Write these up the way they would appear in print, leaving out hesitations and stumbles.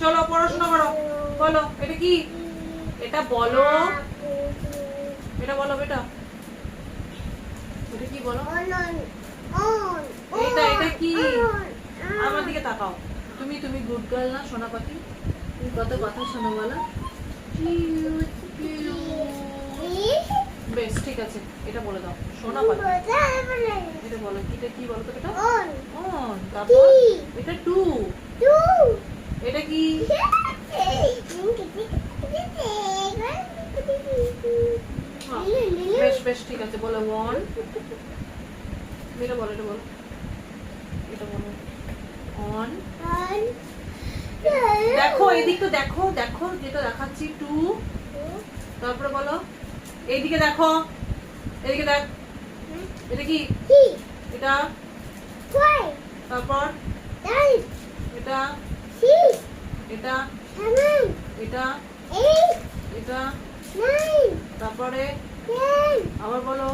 চলো পড়াশোনা করো। বলো এটা কি? এটা বলো, এটা বলো বেটা, এটা কি বলো? এটা কি? আমার দিকে তাকাও। তুমি গুড গার্ল না সোনা পাখি? তুমি কত কথা শোনো বলো। বেশ ঠিক আছে, এটা বলে দাও সোনা পাখি। এটা বলো, এটা কি বলো তো বেটা? অন। তারপর এটা টু। এটা কি? বেশ বেশ ঠিক আছে, বলো ওয়ান। এটা বলো, এটা বলো, এটা বলো অন। দেখো এদিক তো দেখো, দেখো যেটা দেখাচ্ছি টু। তারপরে বলো এইদিকে দেখো, এদিকে দেখ, এটা কি? এটা। তারপর এটা, এটা, এটা, এটা, তারপরে আবার বলো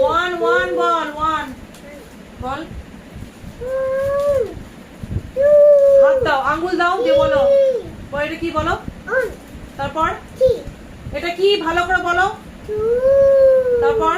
ওয়ান ওয়ান বল, ওয়ান বল। হাত দাও, আঙ্গুল দাও, দিয়ে বলো এটা কি বলো। তারপর এটা কি ভালো করে বলো। তারপর